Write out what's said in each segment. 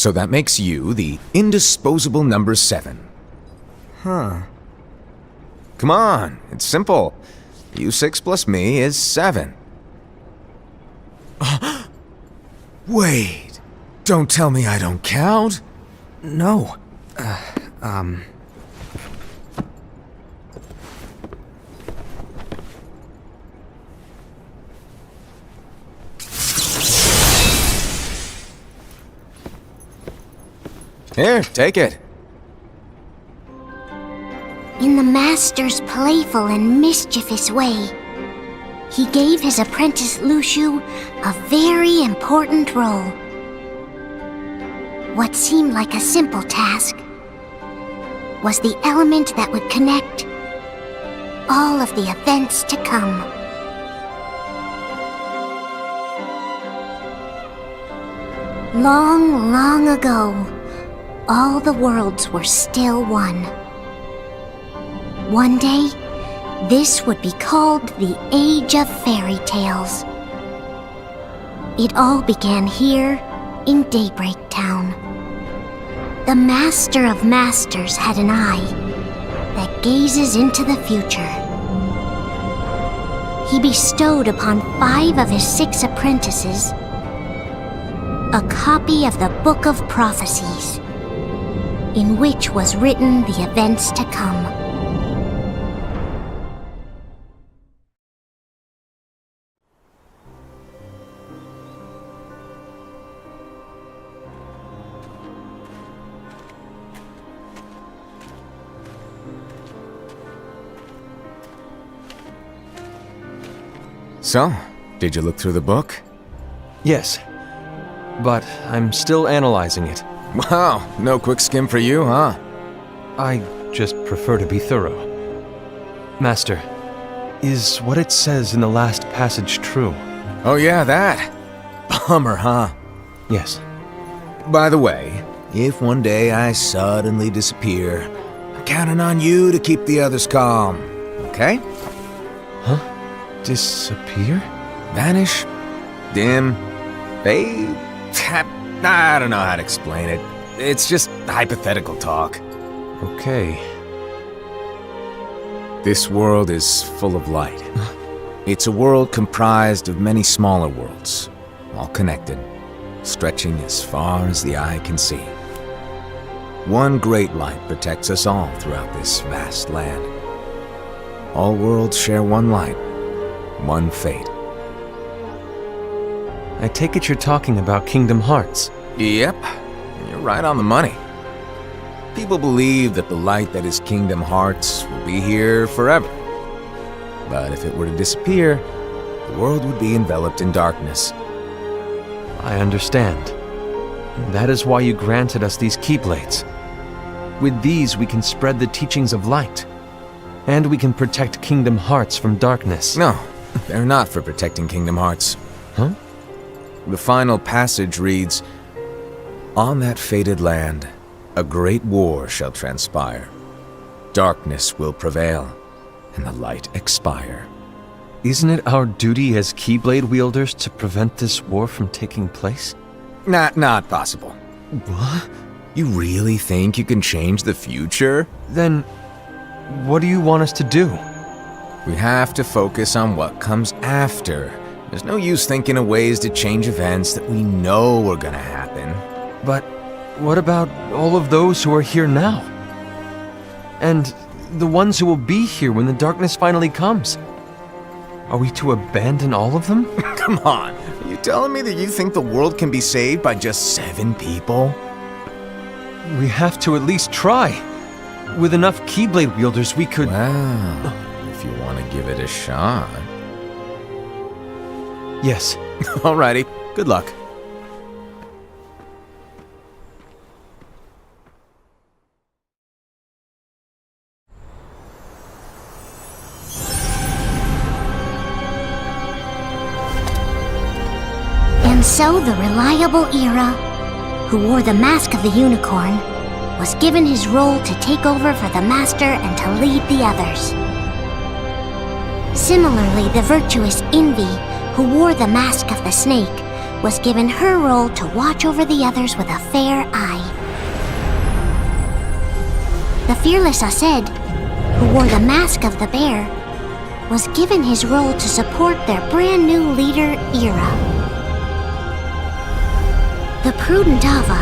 So that makes you the indisposable number 7. Huh. Come on, it's simple. You 6 plus me is 7. Wait, don't tell me I don't count. No. Here, take it. In the Master's playful and mischievous way, he gave his apprentice Luxu a very important role. What seemed like a simple task was the element that would connect all of the events to come. Long, long ago, all the worlds were still one. One day, this would be called the Age of Fairy Tales. It all began here in Daybreak Town. The Master of Masters had an eye that gazes into the future. He bestowed upon 5 of his 6 apprentices a copy of the Book of Prophecies, in which was written the events to come. So, did you look through the book? Yes. But I'm still analyzing it. Wow, no quick skim for you, huh? I just prefer to be thorough. Master, is what it says in the last passage true? Oh yeah, that. Bummer, huh? Yes. By the way, if one day I suddenly disappear, I'm counting on you to keep the others calm, okay? Huh? Disappear? Vanish? Dim? Fade? I don't know how to explain it. It's just hypothetical talk. Okay. This world is full of light. It's a world comprised of many smaller worlds, all connected, stretching as far as the eye can see. One great light protects us all throughout this vast land. All worlds share one light, one fate. I take it you're talking about Kingdom Hearts. Yep, you're right on the money. People believe that the light that is Kingdom Hearts will be here forever. But if it were to disappear, the world would be enveloped in darkness. I understand. That is why you granted us these Keyblades. With these, we can spread the teachings of light. And we can protect Kingdom Hearts from darkness. No, they're not for protecting Kingdom Hearts. Huh? The final passage reads, "On that fated land, a great war shall transpire. Darkness will prevail, and the light expire." Isn't it our duty as Keyblade wielders to prevent this war from taking place? Not possible. What? You really think you can change the future? Then, what do you want us to do? We have to focus on what comes after. There's no use thinking of ways to change events that we know are gonna happen. But what about all of those who are here now? And the ones who will be here when the darkness finally comes? Are we to abandon all of them? Come on, are you telling me that you think the world can be saved by just 7 people? We have to at least try. With enough Keyblade wielders, we could... Well, if you want to give it a shot. Yes. Alrighty, good luck. And so the reliable Era, who wore the mask of the unicorn, was given his role to take over for the Master and to lead the others. Similarly, the virtuous Envy, who wore the mask of the snake, was given her role to watch over the others with a fair eye. The fearless Aced, who wore the mask of the bear, was given his role to support their brand new leader, Ira. The prudent Ava,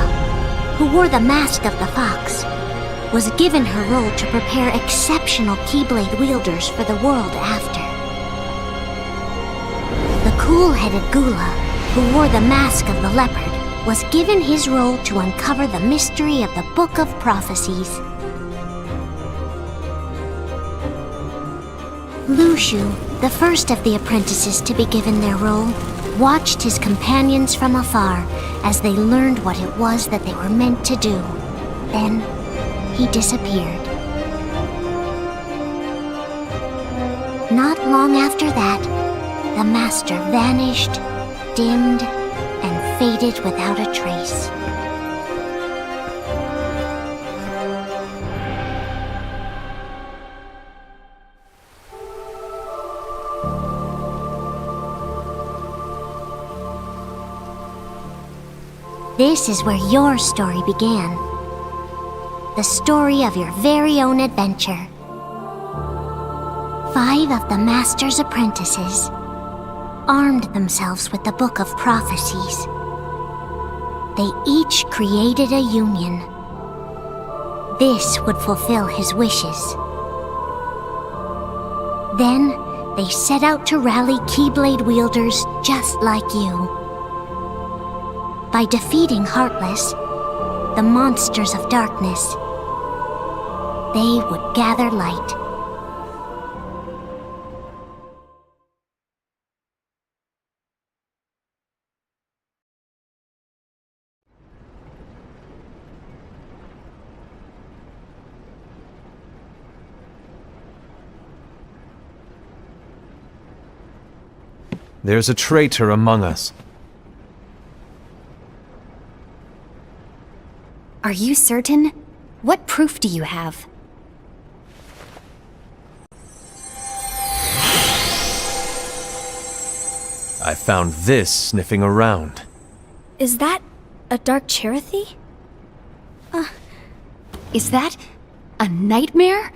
who wore the mask of the fox, was given her role to prepare exceptional Keyblade wielders for the world after. The cool-headed Gula, who wore the mask of the leopard, was given his role to uncover the mystery of the Book of Prophecies. Lushu, the first of the apprentices to be given their role, watched his companions from afar as they learned what it was that they were meant to do. Then, he disappeared. Not long after that, the master vanished, dimmed, and faded without a trace. This is where your story began. The story of your very own adventure. 5 of the Master's apprentices armed themselves with the Book of Prophecies. They each created a union. This would fulfill his wishes. Then, they set out to rally Keyblade wielders just like you. By defeating Heartless, the monsters of darkness, they would gather light. There's a traitor among us. Are you certain? What proof do you have? I found this sniffing around. Is that a Dark Chirithy? Is that a nightmare?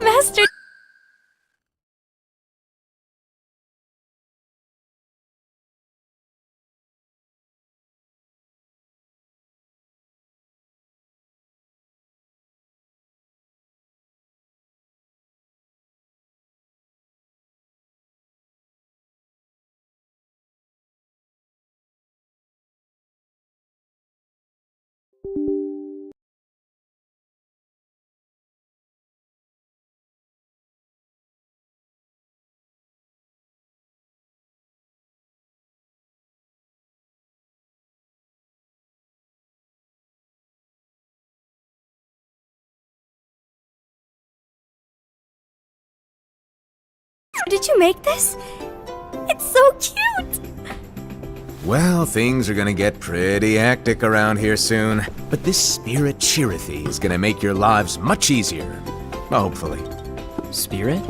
Master... Did you make this? It's so cute! Well, things are gonna get pretty hectic around here soon. But this Spirit Chirithy is gonna make your lives much easier. Hopefully. Spirit?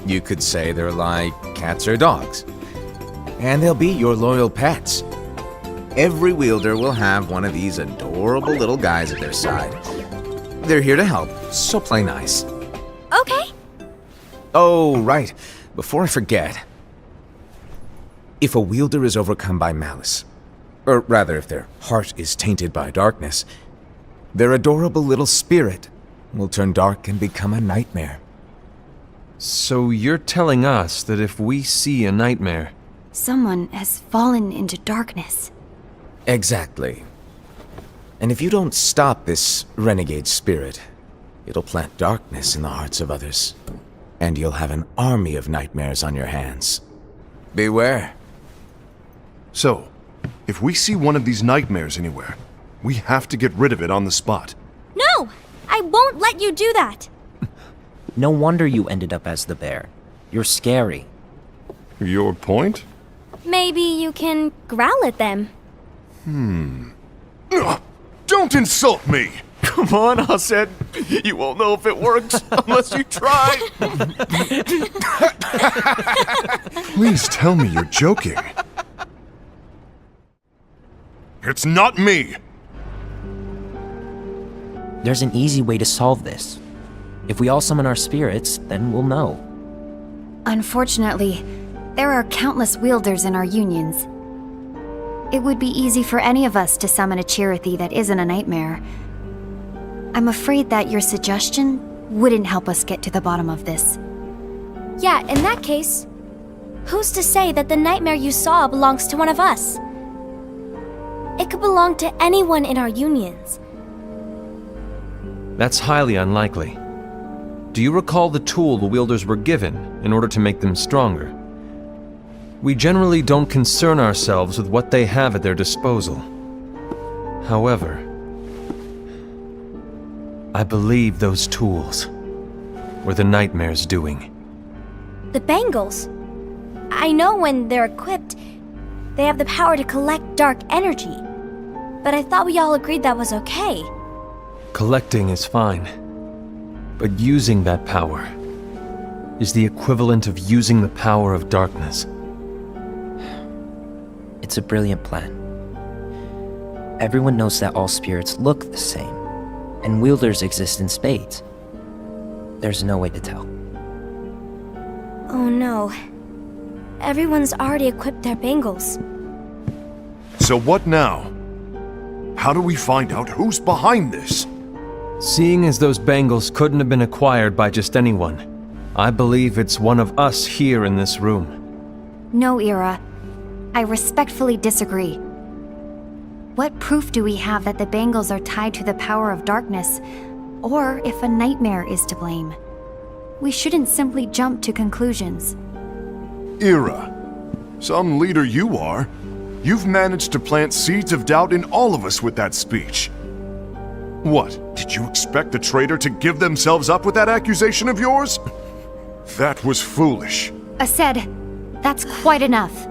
You could say they're like cats or dogs. And they'll be your loyal pets. Every wielder will have one of these adorable little guys at their side. They're here to help, so play nice. Okay. Oh, right. Before I forget. If a wielder is overcome by malice, or rather if their heart is tainted by darkness, their adorable little spirit will turn dark and become a nightmare. So you're telling us that if we see a nightmare... Someone has fallen into darkness. Exactly. And if you don't stop this renegade spirit, it'll plant darkness in the hearts of others. And you'll have an army of nightmares on your hands. Beware. So, if we see one of these nightmares anywhere, we have to get rid of it on the spot. No! I won't let you do that! No wonder you ended up as the bear. You're scary. Your point? Maybe you can growl at them. Ugh, don't insult me! Come on, Aset. You won't know if it works unless you try. Please tell me you're joking. It's not me! There's an easy way to solve this. If we all summon our spirits, then we'll know. Unfortunately, there are countless wielders in our unions. It would be easy for any of us to summon a Chirithy that isn't a nightmare. I'm afraid that your suggestion wouldn't help us get to the bottom of this. Yeah, in that case, who's to say that the nightmare you saw belongs to one of us? It could belong to anyone in our unions. That's highly unlikely. Do you recall the tool the wielders were given in order to make them stronger? We generally don't concern ourselves with what they have at their disposal. However, I believe those tools were the nightmare's doing. The bangles. I know when they're equipped, they have the power to collect dark energy. But I thought we all agreed that was okay. Collecting is fine, but using that power is the equivalent of using the power of darkness. It's a brilliant plan. Everyone knows that all spirits look the same, and wielders exist in spades. There's no way to tell. Oh no. Everyone's already equipped their bangles. So what now? How do we find out who's behind this? Seeing as those bangles couldn't have been acquired by just anyone, I believe it's one of us here in this room. No, Ira. I respectfully disagree. What proof do we have that the bangles are tied to the power of darkness, or if a nightmare is to blame? We shouldn't simply jump to conclusions. Ira, some leader you are. You've managed to plant seeds of doubt in all of us with that speech. What, did you expect the traitor to give themselves up with that accusation of yours? That was foolish. Aset, that's quite enough.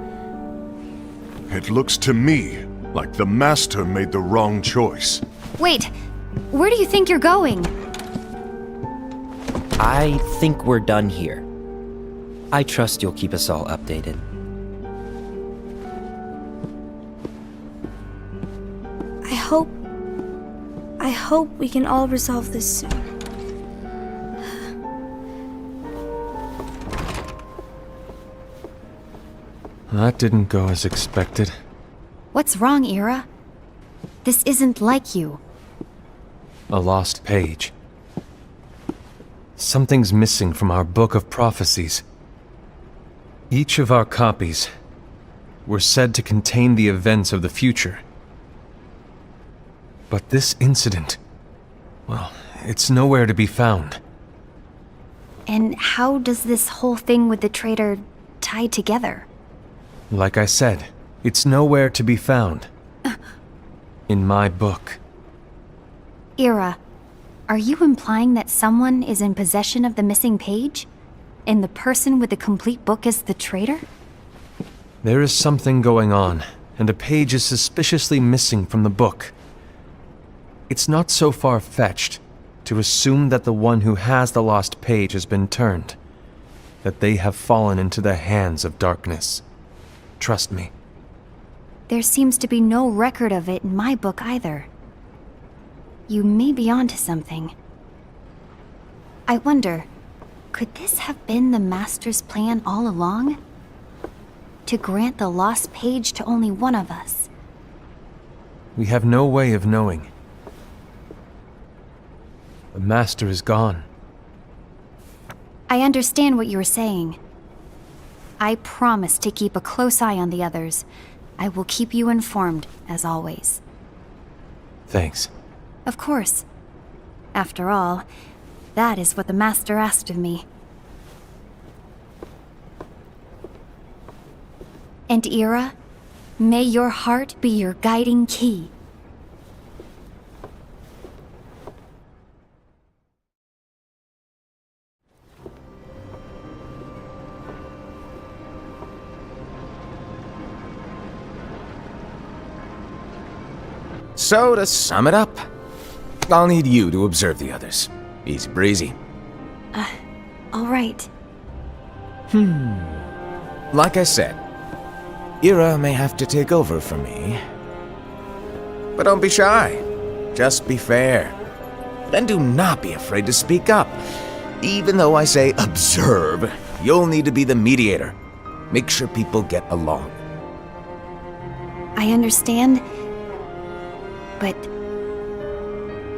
It looks to me like the Master made the wrong choice. Wait, where do you think you're going? I think we're done here. I trust you'll keep us all updated. I hope we can all resolve this soon. That didn't go as expected. What's wrong, Ira? This isn't like you. A lost page. Something's missing from our book of prophecies. Each of our copies were said to contain the events of the future. But this incident, well, it's nowhere to be found. And how does this whole thing with the traitor tie together? Like I said, it's nowhere to be found. In my book. Ira, are you implying that someone is in possession of the missing page? And the person with the complete book is the traitor? There is something going on, and a page is suspiciously missing from the book. It's not so far-fetched to assume that the one who has the lost page has been turned, that they have fallen into the hands of darkness. Trust me. There seems to be no record of it in my book either. You may be onto something. I wonder, could this have been the Master's plan all along? To grant the lost page to only one of us? We have no way of knowing. The Master is gone. I understand what you were saying. I promise to keep a close eye on the others. I will keep you informed, as always. Thanks. Of course. After all, that is what the Master asked of me. And Ira, may your heart be your guiding key. So, to sum it up, I'll need you to observe the others. Easy breezy. All right. Like I said, Ira may have to take over for me. But don't be shy. Just be fair. And do not be afraid to speak up. Even though I say observe, you'll need to be the mediator. Make sure people get along. I understand. But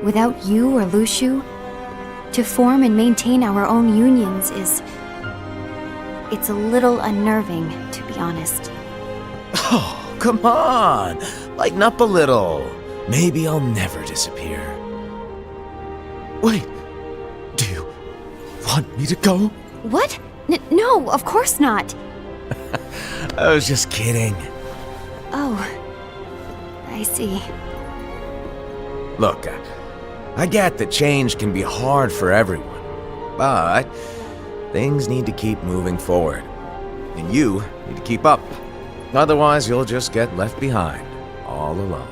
without you or Luxu, to form and maintain our own unions it's a little unnerving, to be honest. Oh, come on! Lighten up a little. Maybe I'll never disappear. Wait, do you want me to go? What? No, of course not. I was just kidding. Oh, I see. Look, I get that change can be hard for everyone, but things need to keep moving forward. And you need to keep up. Otherwise, you'll just get left behind, all alone.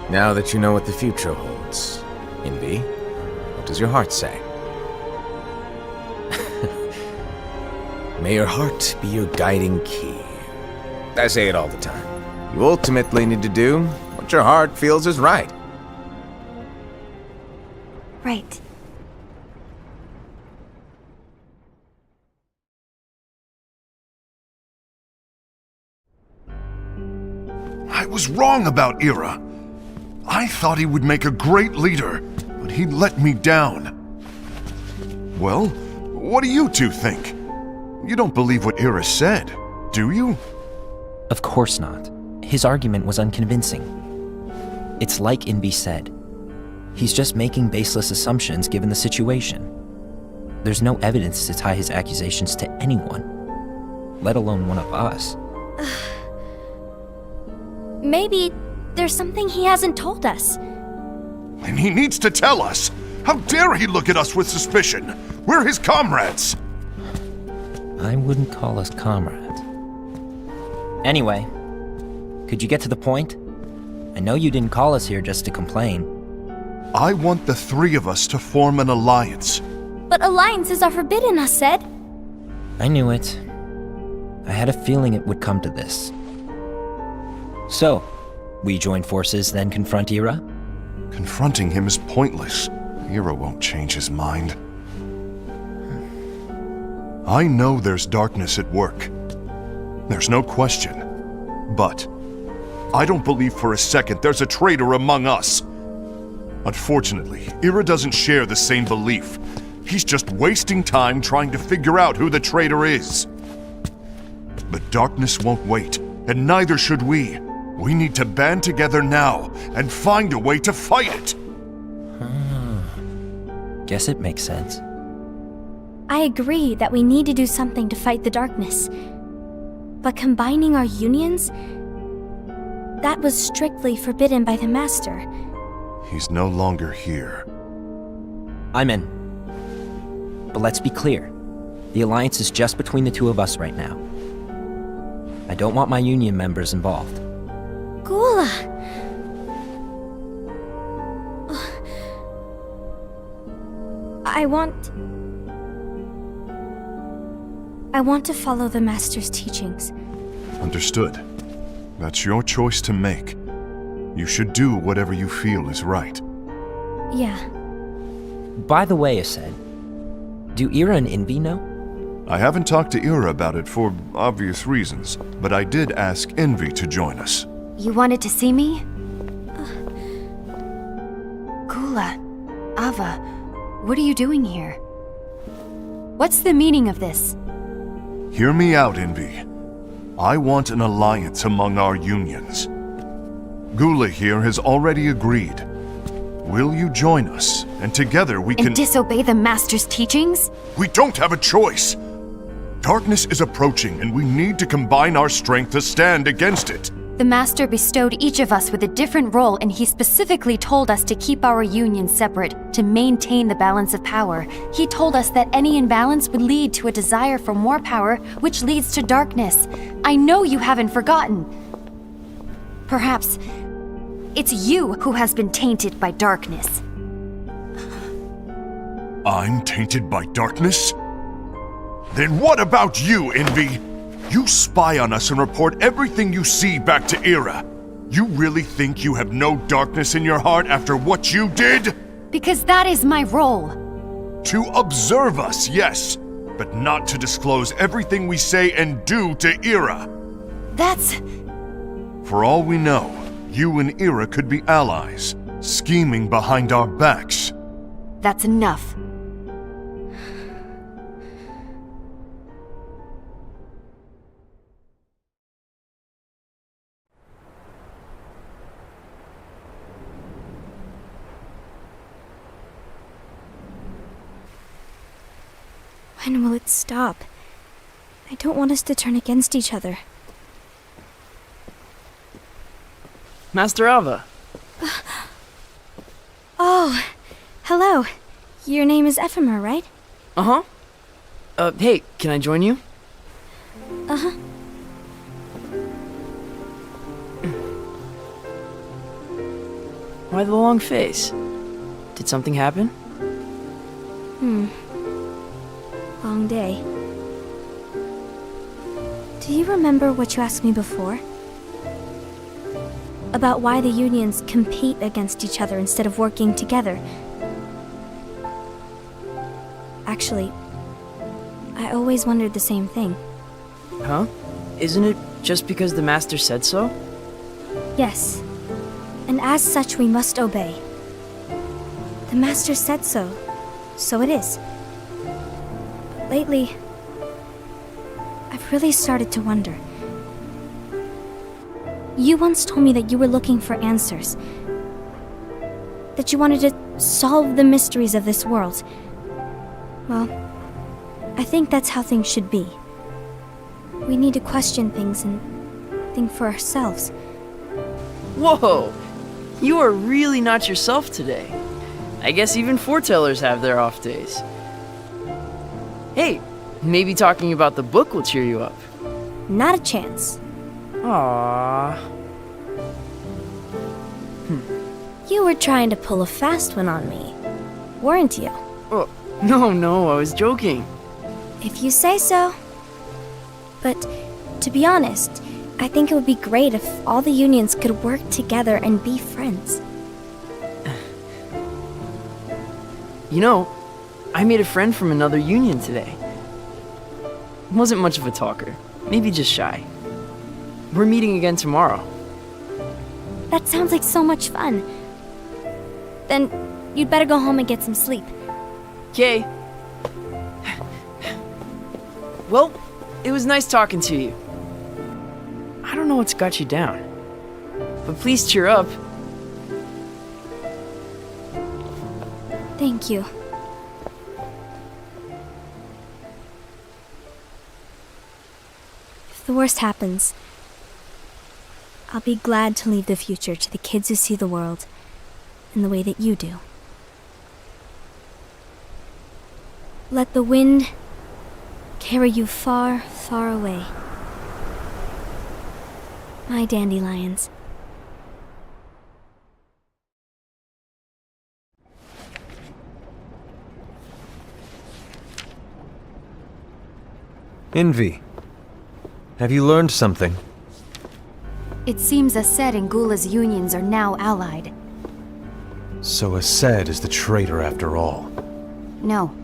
Now that you know what the future holds, Envy, what does your heart say? May your heart be your guiding key. I say it all the time. You ultimately need to do what your heart feels is right. Right. I was wrong about Ira. I thought he would make a great leader, but he let me down. Well, what do you two think? You don't believe what Ira said, do you? Of course not. His argument was unconvincing. It's like Invi said. He's just making baseless assumptions given the situation. There's no evidence to tie his accusations to anyone, let alone one of us. Maybe there's something he hasn't told us. And he needs to tell us. How dare he look at us with suspicion? We're his comrades. I wouldn't call us comrades. Anyway, could you get to the point? I know you didn't call us here just to complain. I want the three of us to form an alliance. But alliances are forbidden, us said. I knew it. I had a feeling it would come to this. So, we join forces, then confront Ira? Confronting him is pointless. Ira won't change his mind. I know there's darkness at work. There's no question. But I don't believe for a second there's a traitor among us. Unfortunately, Ira doesn't share the same belief. He's just wasting time trying to figure out who the traitor is. But darkness won't wait, and neither should we. We need to band together now and find a way to fight it. Guess it makes sense. I agree that we need to do something to fight the darkness. But combining our unions? That was strictly forbidden by the Master. He's no longer here. I'm in. But let's be clear. The alliance is just between the two of us right now. I don't want my union members involved. Gula! I want to follow the Master's teachings. Understood. That's your choice to make. You should do whatever you feel is right. Yeah. By the way, Aced, do Ira and Invi know? I haven't talked to Ira about it for obvious reasons, but I did ask Envy to join us. You wanted to see me? Gula, Ava, what are you doing here? What's the meaning of this? Hear me out, Envy. I want an alliance among our unions. Gula here has already agreed. Will you join us? And together we can— And disobey the Master's teachings? We don't have a choice! Darkness is approaching, and we need to combine our strength to stand against it. The Master bestowed each of us with a different role, and he specifically told us to keep our union separate, to maintain the balance of power. He told us that any imbalance would lead to a desire for more power, which leads to darkness. I know you haven't forgotten. Perhaps It's you who has been tainted by darkness. I'm tainted by darkness? Then what about you, Envy? You spy on us and report everything you see back to Era. You really think you have no darkness in your heart after what you did? Because that is my role. To observe us, yes, but not to disclose everything we say and do to Era. That's... For all we know, you and Era could be allies, scheming behind our backs. that's enough. When will it stop? I don't want us to turn against each other. Master Alva. Oh, hello. Your name is Ephemer, right? Uh-huh. Hey, can I join you? Uh-huh. Why the long face? Did something happen? Long day. Do you remember what you asked me before? About why the unions compete against each other instead of working together. Actually, I always wondered the same thing. Huh? Isn't it just because the Master said so? Yes, and as such we must obey. The Master said so, so it is. But lately, I've really started to wonder. You once told me that you were looking for answers. That you wanted to solve the mysteries of this world. Well, I think that's how things should be. We need to question things and think for ourselves. Whoa! You are really not yourself today. I guess even foretellers have their off days. Hey, maybe talking about the book will cheer you up. Not a chance. Aww. You were trying to pull a fast one on me, weren't you? Oh, no, I was joking. If you say so. But to be honest, I think it would be great if all the unions could work together and be friends. You know, I made a friend from another union today. Wasn't much of a talker, maybe just shy. We're meeting again tomorrow. That sounds like so much fun. Then you'd better go home and get some sleep. Okay. Well, it was nice talking to you. I don't know what's got you down, but please cheer up. Thank you. If the worst happens, I'll be glad to leave the future to the kids who see the world in the way that you do. Let the wind carry you far, far away. My dandelions. Envy, have you learned something? It seems Aced and Gula's unions are now allied. So Aced is the traitor after all. No,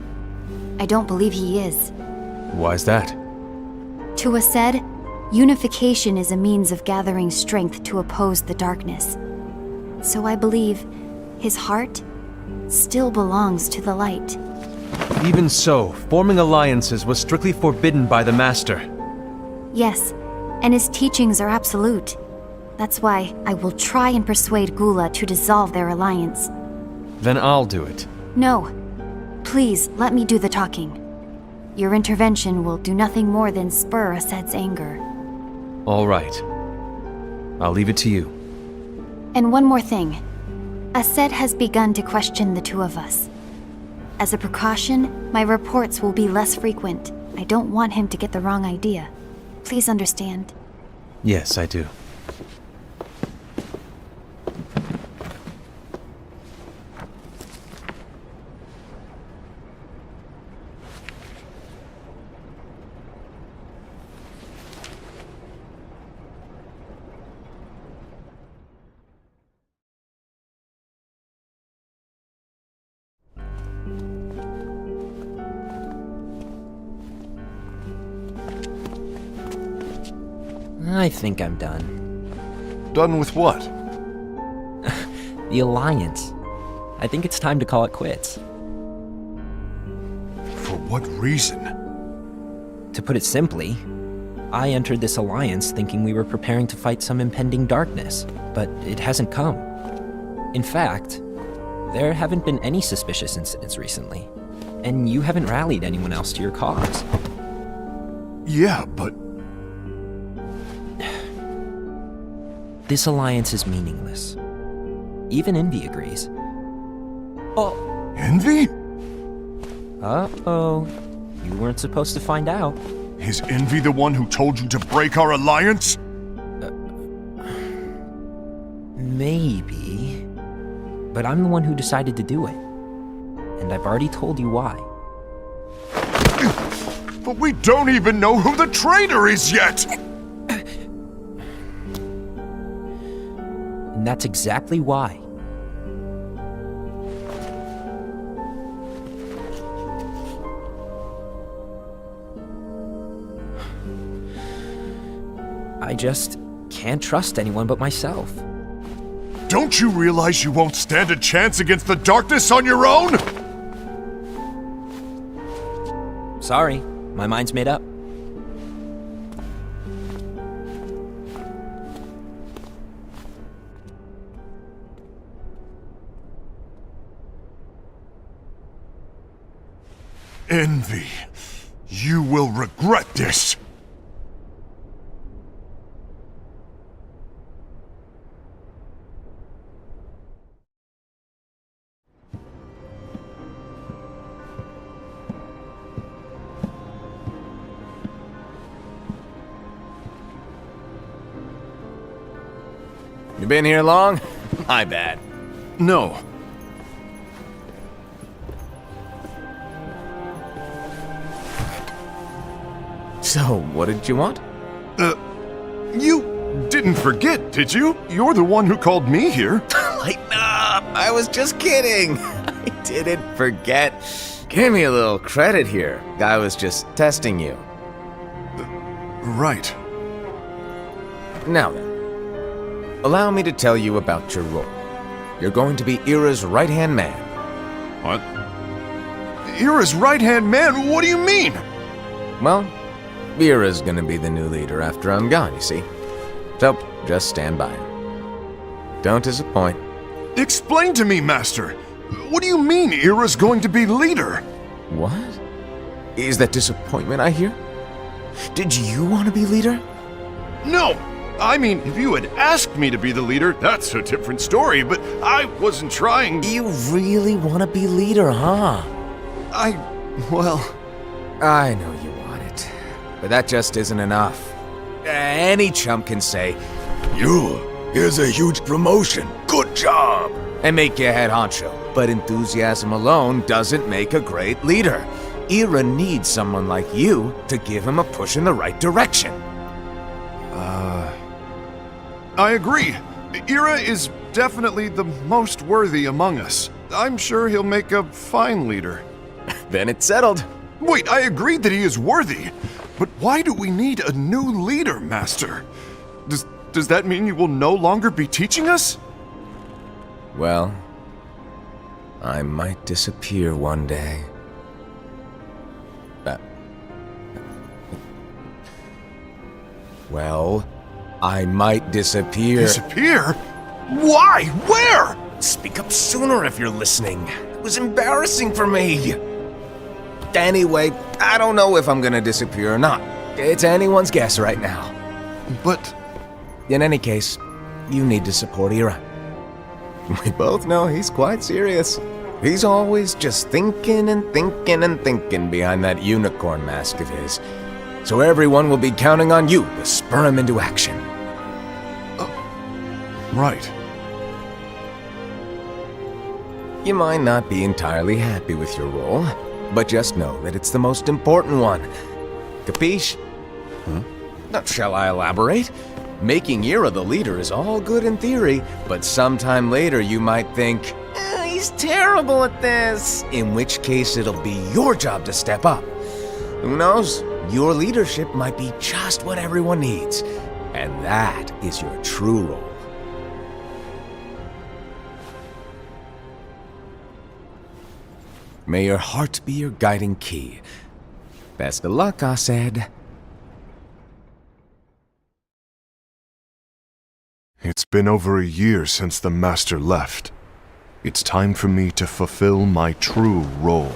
I don't believe he is. Why's that? To Aced, unification is a means of gathering strength to oppose the darkness. So I believe his heart still belongs to the light. Even so, forming alliances was strictly forbidden by the Master. Yes, and his teachings are absolute. That's why I will try and persuade Gula to dissolve their alliance. Then I'll do it. No, please let me do the talking. Your intervention will do nothing more than spur Aced's anger. All right. I'll leave it to you. And one more thing. Aced has begun to question the two of us. As a precaution, my reports will be less frequent. I don't want him to get the wrong idea. Please understand. Yes, I do. I think I'm done. Done with what? The Alliance. I think it's time to call it quits. For what reason? To put it simply, I entered this alliance thinking we were preparing to fight some impending darkness, but it hasn't come. In fact, there haven't been any suspicious incidents recently, and you haven't rallied anyone else to your cause. Yeah, but This alliance is meaningless. Even Envy agrees. Oh, Envy? uh-oh. You weren't supposed to find out. Is Envy the one who told you to break our alliance? Maybe. But I'm the one who decided to do it. And I've already told you why. But we don't even know who the traitor is yet! And that's exactly why. I just can't trust anyone but myself. Don't you realize you won't stand a chance against the darkness on your own? Sorry, my mind's made up. Envy, you will regret this. You been here long? My bad. No. So, what did you want? You didn't forget, did you? You're the one who called me here. Lighten up! I was just kidding! I didn't forget. Give me a little credit here. I was just testing you. Right. Now then, allow me to tell you about your role. You're going to be Ira's right-hand man. What? Ira's right-hand man? What do you mean? Well, Ira's gonna be the new leader after I'm gone, you see. So, just stand by. Don't disappoint. Explain to me, Master. What do you mean Ira's going to be leader? What? Is that disappointment I hear? Did you want to be leader? No! I mean, if you had asked me to be the leader, that's a different story, but I wasn't trying. You really want to be leader, huh? Well... I know you want it, but that just isn't enough. Any chump can say, here's a huge promotion, good job, and make you head honcho. But enthusiasm alone doesn't make a great leader. Ira needs someone like you to give him a push in the right direction. I agree. Ira is definitely the most worthy among us. I'm sure he'll make a fine leader. Then it's settled. Wait, I agreed that he is worthy. But why do we need a new leader, Master? Does that mean you will no longer be teaching us? Well, I might disappear one day. Well, I might disappear. Disappear? Why? Where? Speak up sooner if you're listening. It was embarrassing for me. Anyway, I don't know if I'm gonna disappear or not. It's anyone's guess right now. But... In any case, you need to support Ira. We both know he's quite serious. He's always just thinking and thinking and thinking behind that unicorn mask of his. So everyone will be counting on you to spur him into action. Right. You might not be entirely happy with your role, but just know that it's the most important one. Capiche? Now, shall I elaborate? Making Ira the leader is all good in theory, but sometime later you might think, he's terrible at this. In which case it'll be your job to step up. Who knows? Your leadership might be just what everyone needs. And that is your true role. May your heart be your guiding key. Best of luck, Arsed. It's been over a year since the Master left. It's time for me to fulfill my true role.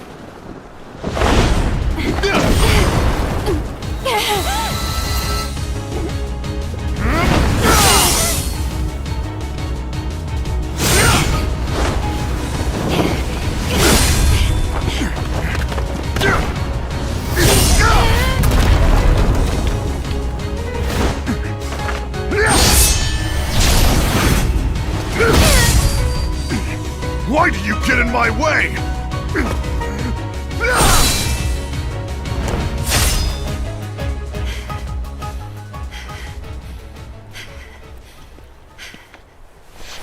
Why do you get in my way?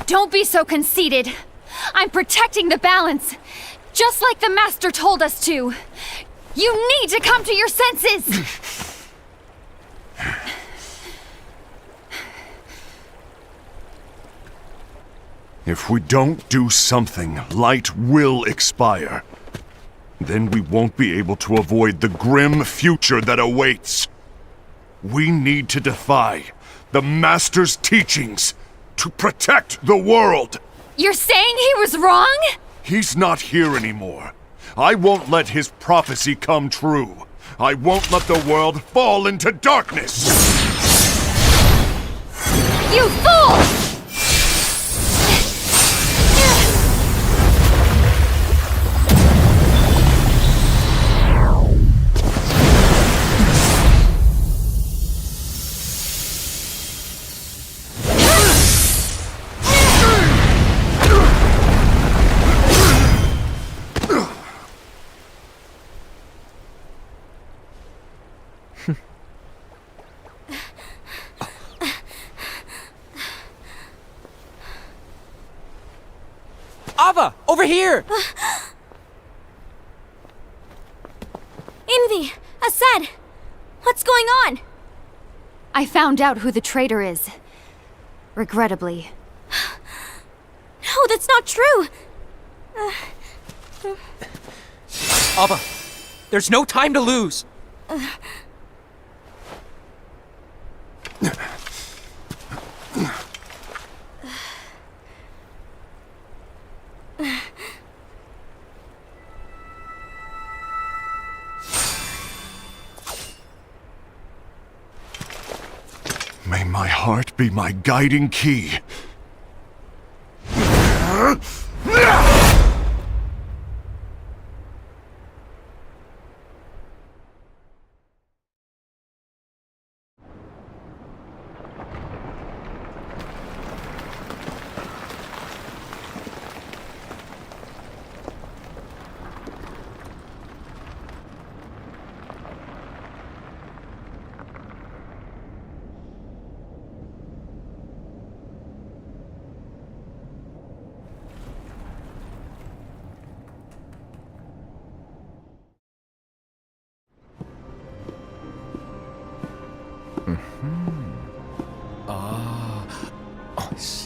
Don't be so conceited. I'm protecting the balance, just like the Master told us to. You need to come to your senses! If we don't do something, light will expire. Then we won't be able to avoid the grim future that awaits. We need to defy the Master's teachings to protect the world. You're saying he was wrong? He's not here anymore. I won't let his prophecy come true. I won't let the world fall into darkness. You fool! Ava, over here! Envy! Arsed! What's going on? I found out who the traitor is. Regrettably. No, that's not true! Ava, there's no time to lose! May my heart be my guiding key.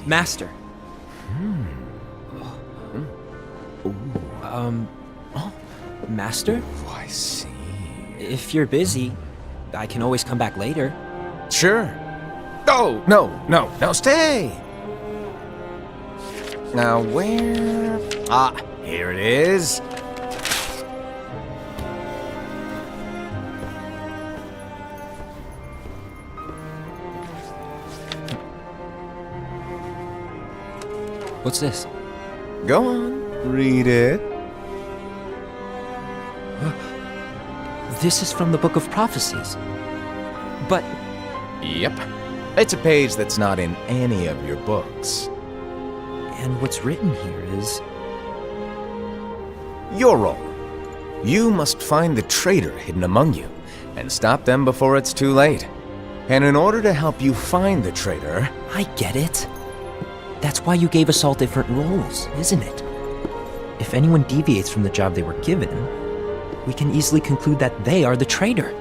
Master. Master? Oh, I see. If you're busy, I can always come back later. Sure. Oh, no, stay! Now, where... Ah, here it is. What's this? Go on, read it. This is from the Book of Prophecies. But Yep. It's a page that's not in any of your books. and what's written here is... Your role. You must find the traitor hidden among you, and stop them before it's too late. And in order to help you find the traitor... I get it. That's why you gave us all different roles, isn't it? If anyone deviates from the job they were given, we can easily conclude that they are the traitor.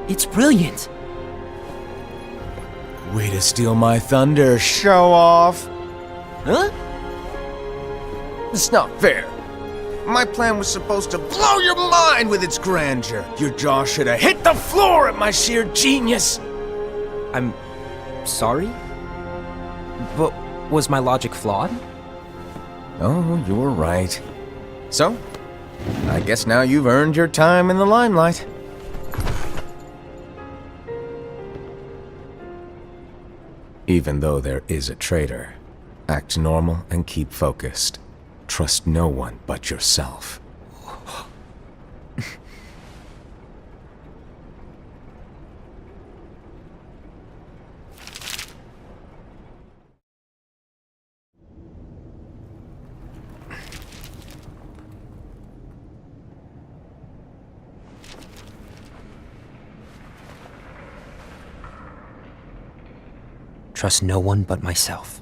It's brilliant. Way to steal my thunder, show off! Huh? It's not fair. My plan was supposed to blow your mind with its grandeur. Your jaw should have hit the floor at my sheer genius! I'm sorry? But was my logic flawed? Oh, you were right. So, I guess now you've earned your time in the limelight. Even though there is a traitor, act normal and keep focused. Trust no one but yourself. Trust no one but myself.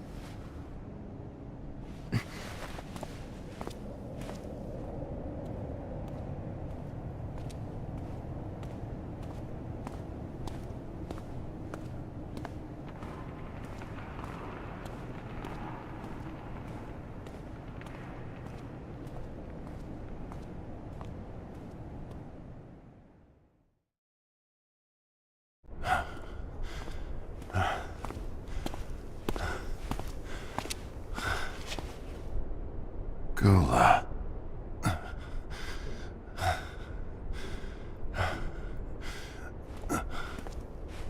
Gula.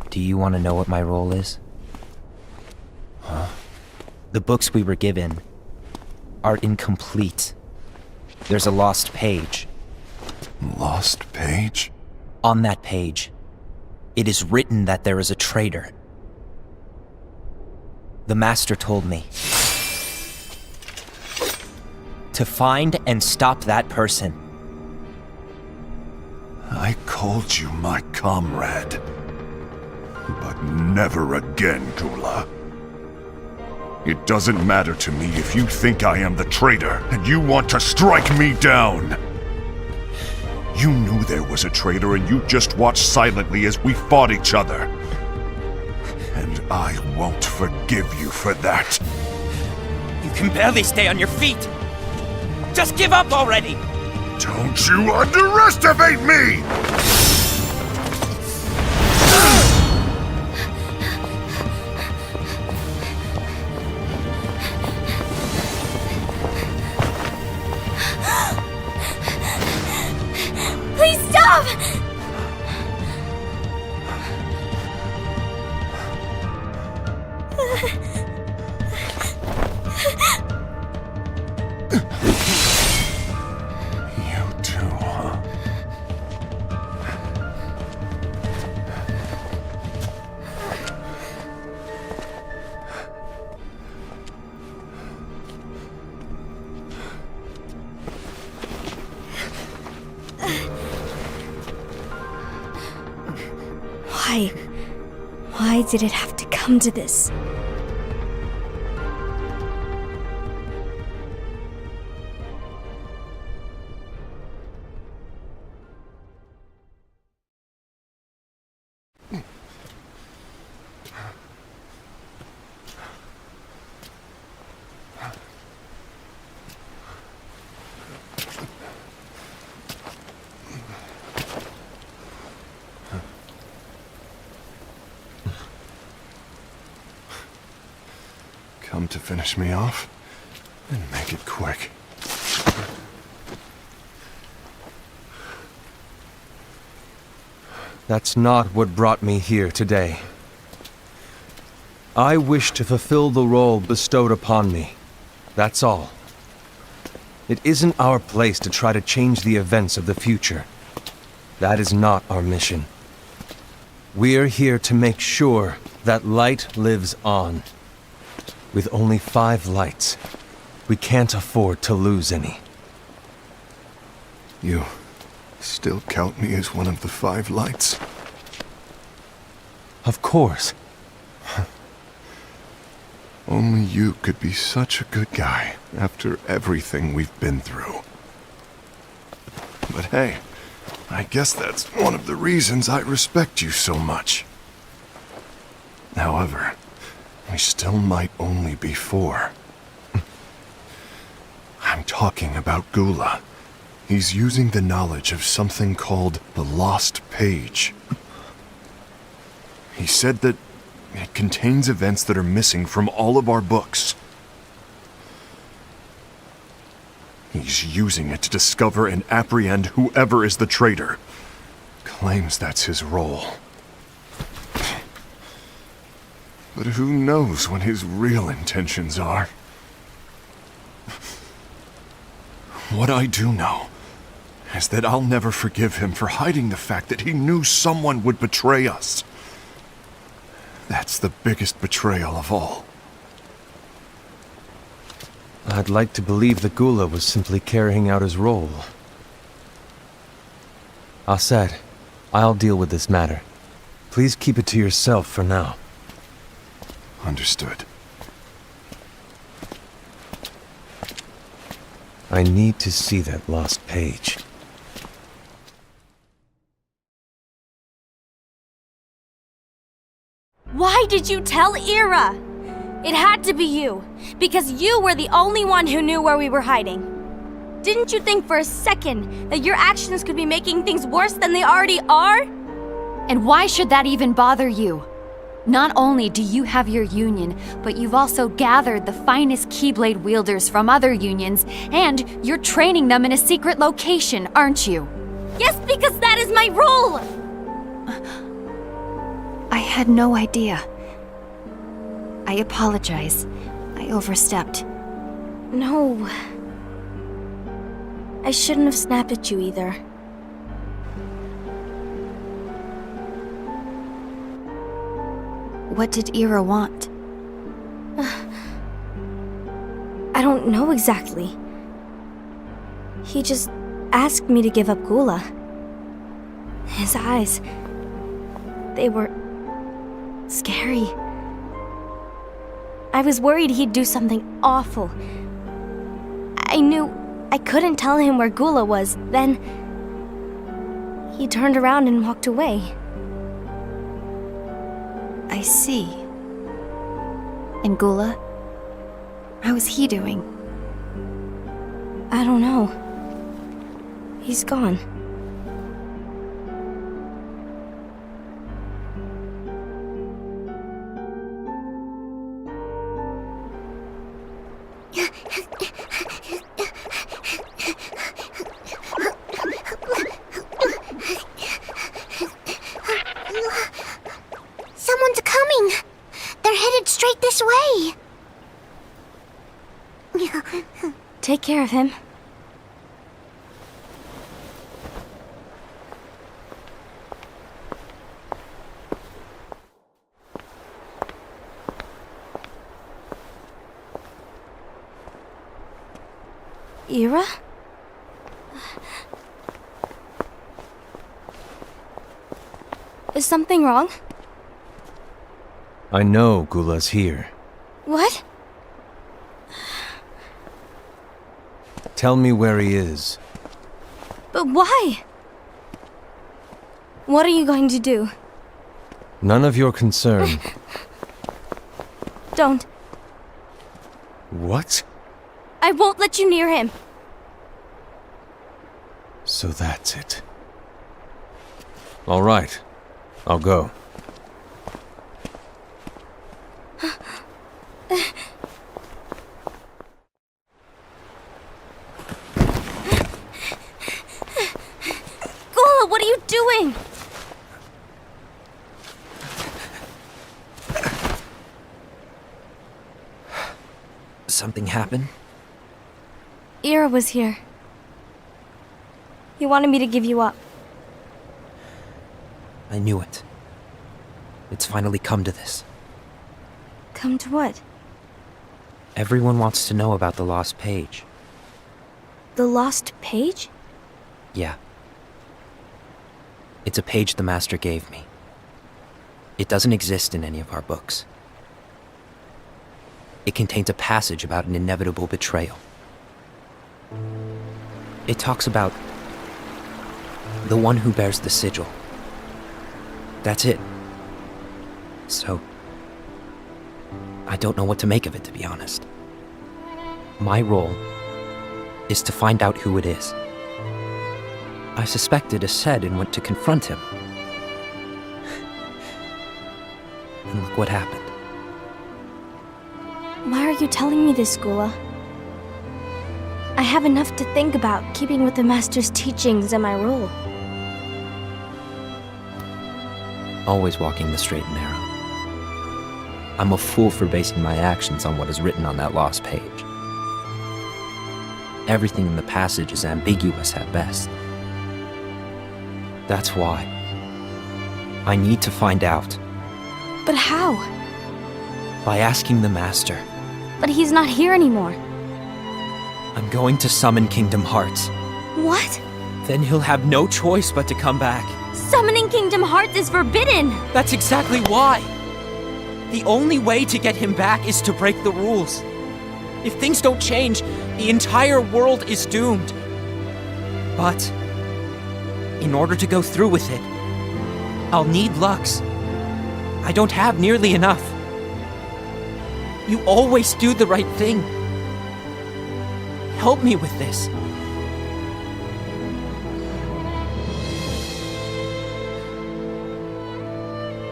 Do you want to know what my role is? Huh? The books we were given are incomplete. There's a lost page. Lost page? On that page, it is written that there is a traitor. The Master told me to find and stop that person. I called you my comrade. But never again, Gula. It doesn't matter to me if you think I am the traitor and you want to strike me down. You knew there was a traitor and you just watched silently as we fought each other. And I won't forgive you for that. You can barely stay on your feet. Just give up already! Don't you underestimate me! Please stop! You too, huh? Why did it have to come to this? Come to finish me off? Then make it quick. That's not what brought me here today. I wish to fulfill the role bestowed upon me. That's all. It isn't our place to try to change the events of the future. That is not our mission. We're here to make sure that light lives on. With only 5 lights, we can't afford to lose any. You still count me as one of the 5 lights? Of course. Only you could be such a good guy after everything we've been through. But hey, I guess that's one of the reasons I respect you so much. However, we still might only be 4. I'm talking about Gula. He's using the knowledge of something called the Lost Page. He said that it contains events that are missing from all of our books. He's using it to discover and apprehend whoever is the traitor. Claims that's his role. But who knows what his real intentions are? What I do know is that I'll never forgive him for hiding the fact that he knew someone would betray us. That's the biggest betrayal of all. I'd like to believe that Gula was simply carrying out his role. Aset, I'll deal with this matter. Please keep it to yourself for now. Understood. I need to see that lost page. Why did you tell Ira? It had to be you, because you were the only one who knew where we were hiding. Didn't you think for a second that your actions could be making things worse than they already are? And why should that even bother you? Not only do you have your union, but you've also gathered the finest Keyblade wielders from other unions, and you're training them in a secret location, aren't you? Yes, because that is my role! I had no idea. I apologize. I overstepped. No. I shouldn't have snapped at you either. What did Ira want? I don't know exactly. He just asked me to give up Gula. His eyes, they were scary. I was worried he'd do something awful. I knew I couldn't tell him where Gula was. Then he turned around and walked away. I see. And Gula? How is he doing? I don't know. He's gone. Someone's coming! They're headed straight this way! Take care of him. Ira? Is something wrong? I know Gula's here. What? Tell me where he is. But why? What are you going to do? None of your concern. Don't. What? I won't let you near him. So that's it. All right. I'll go. Gula, what are you doing? Something happened? Ira was here. He wanted me to give you up. I knew it. It's finally come to this. Come to what? Everyone wants to know about the lost page. The lost page? Yeah. It's a page the Master gave me. It doesn't exist in any of our books. It contains a passage about an inevitable betrayal. It talks about the one who bears the sigil. That's it. So, I don't know what to make of it, to be honest. My role is to find out who it is. I suspected Aced and went to confront him. And look what happened. Why are you telling me this, Gula? I have enough to think about, keeping with the Master's teachings and my role. Always walking the straight and narrow. I'm a fool for basing my actions on what is written on that lost page. Everything in the passage is ambiguous at best. That's why I need to find out. But how? By asking the Master. But he's not here anymore. I'm going to summon Kingdom Hearts. What? Then he'll have no choice but to come back. Summoning Kingdom Hearts is forbidden! That's exactly why! The only way to get him back is to break the rules. If things don't change, the entire world is doomed. But in order to go through with it, I'll need Lux. I don't have nearly enough. You always do the right thing. Help me with this.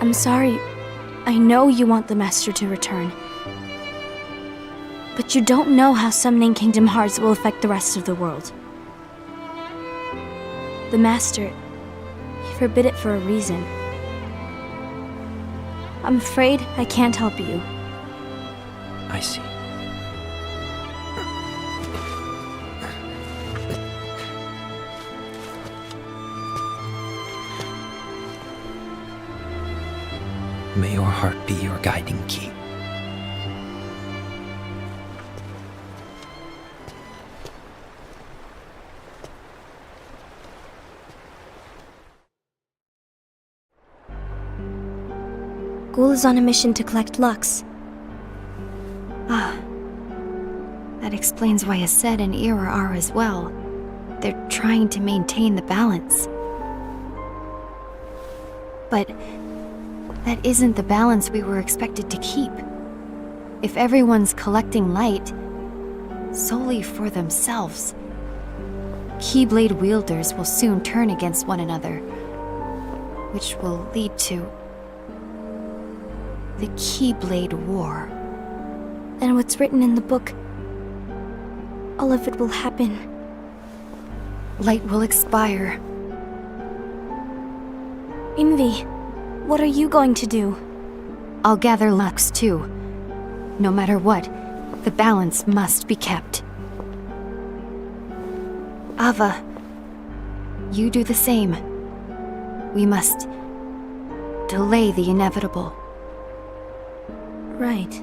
I'm sorry. I know you want the Master to return. But you don't know how summoning Kingdom Hearts will affect the rest of the world. The Master, he forbid it for a reason. I'm afraid I can't help you. I see. May your heart be your guiding key. Ghoul is on a mission to collect Lux. Ah. That explains why Aced and Ira are as well. They're trying to maintain the balance. But that isn't the balance we were expected to keep. If everyone's collecting light solely for themselves, Keyblade wielders will soon turn against one another, which will lead to the Keyblade War. And what's written in the book, all of it will happen. Light will expire. Invi, what are you going to do? I'll gather Lux too. No matter what, the balance must be kept. Ava, you do the same. We must delay the inevitable. Right.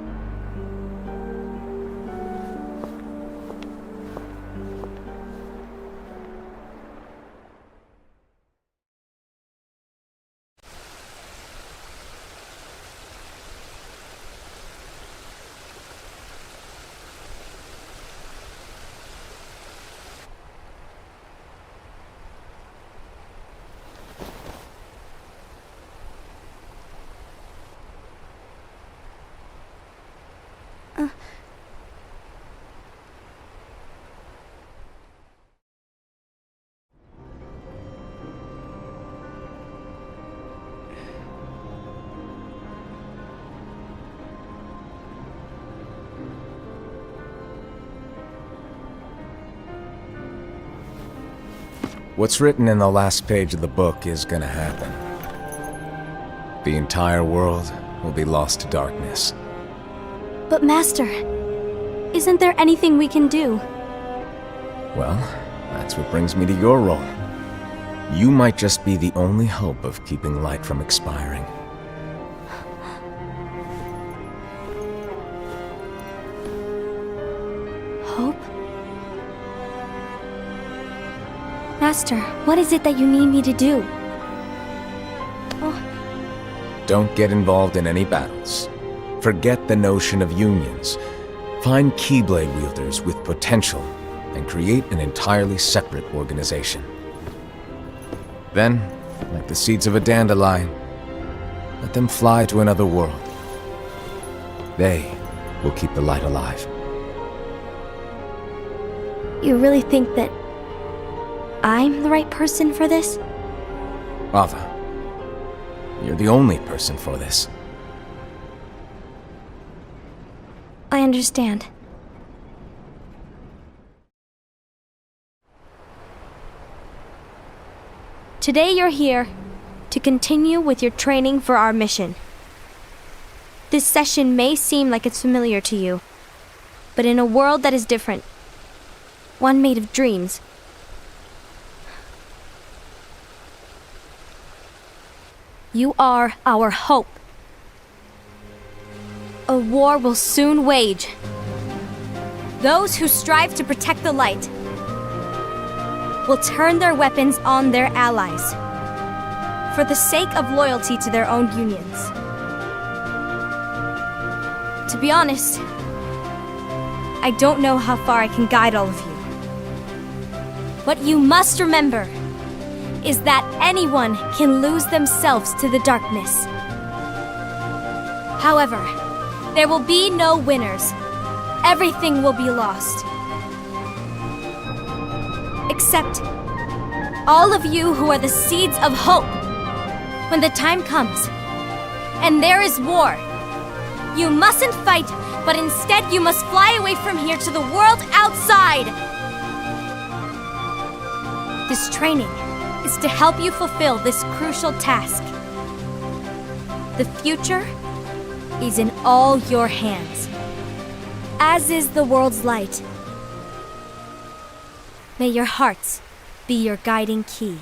What's written in the last page of the book is gonna happen. The entire world will be lost to darkness. But Master, isn't there anything we can do? Well, that's what brings me to your role. You might just be the only hope of keeping light from expiring. Hope? Master, what is it that you need me to do? Don't get involved in any battles. Forget the notion of unions. Find Keyblade wielders with potential and create an entirely separate organization. Then, like the seeds of a dandelion, let them fly to another world. They will keep the light alive. You really think that I'm the right person for this? Ava, you're the only person for this. I understand. Today you're here to continue with your training for our mission. This session may seem like it's familiar to you, but in a world that is different, one made of dreams, you are our hope. A war will soon wage. Those who strive to protect the light will turn their weapons on their allies for the sake of loyalty to their own unions. To be honest, I don't know how far I can guide all of you. What you must remember is that anyone can lose themselves to the darkness. However, there will be no winners. Everything will be lost. Except all of you who are the seeds of hope. When the time comes, and there is war, you mustn't fight, but instead you must fly away from here to the world outside. This training is to help you fulfill this crucial task. The future is in all your hands, as is the world's light. May your hearts be your guiding key.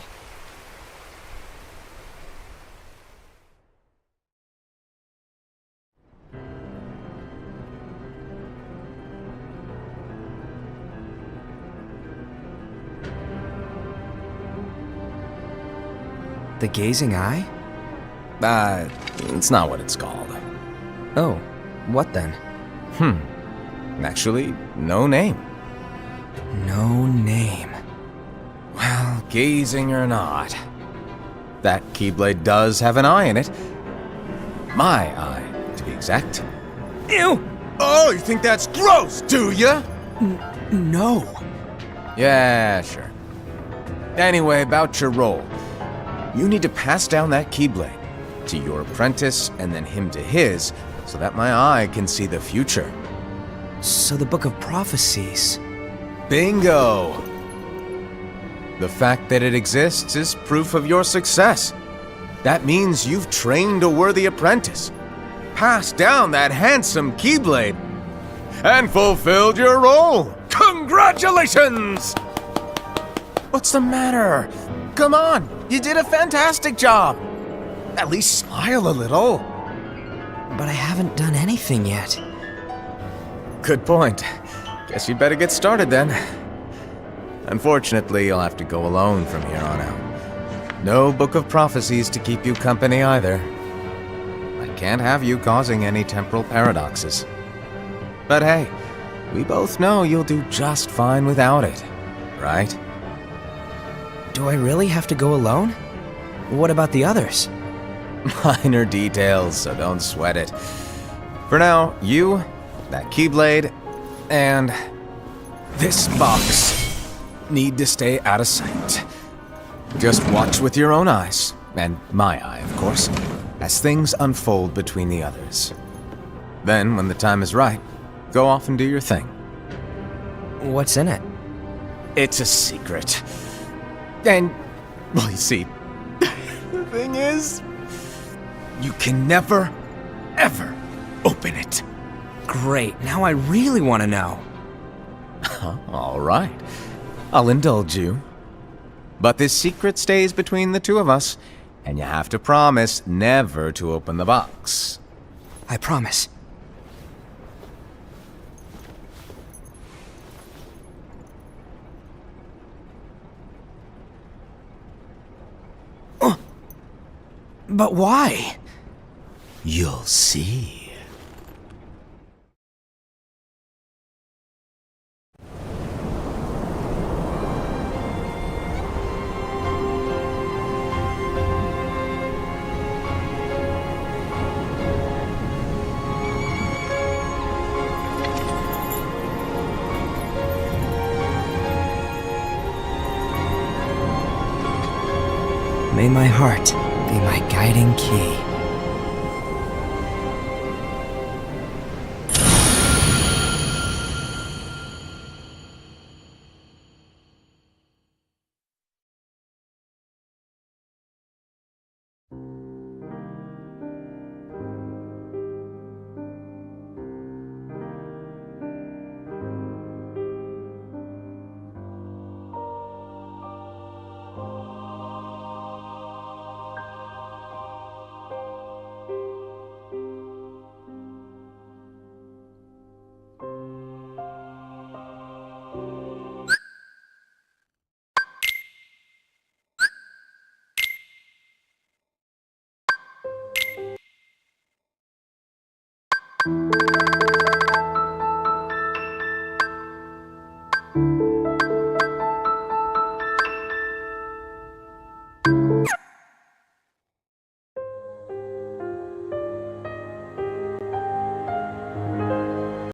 The gazing eye? It's not what it's called. Oh, what then? Actually, no name. No name. Well, gazing or not, that Keyblade does have an eye in it. My eye, to be exact. Ew! Oh, you think that's gross, do ya? No. Yeah, sure. Anyway, about your role. You need to pass down that Keyblade to your apprentice and then him to his, so that my eye can see the future. So the Book of Prophecies. Bingo! The fact that it exists is proof of your success. That means you've trained a worthy apprentice, passed down that handsome Keyblade, and fulfilled your role. Congratulations! What's the matter? Come on, you did a fantastic job. At least smile a little. But I haven't done anything yet. Good point. Guess you'd better get started then. Unfortunately, you'll have to go alone from here on out. No Book of Prophecies to keep you company either. I can't have you causing any temporal paradoxes. But hey, we both know you'll do just fine without it, right? Do I really have to go alone? What about the others? Minor details, so don't sweat it. For now, you, that Keyblade, and this box need to stay out of sight. Just watch with your own eyes, and my eye, of course, as things unfold between the others. Then, when the time is right, go off and do your thing. What's in it? It's a secret. And, well, you see, the thing is, you can never, ever open it. Great, now I really want to know. All right, I'll indulge you. But this secret stays between the two of us, and you have to promise never to open the box. I promise. But why? You'll see. May my heart be my guiding key. Thank you.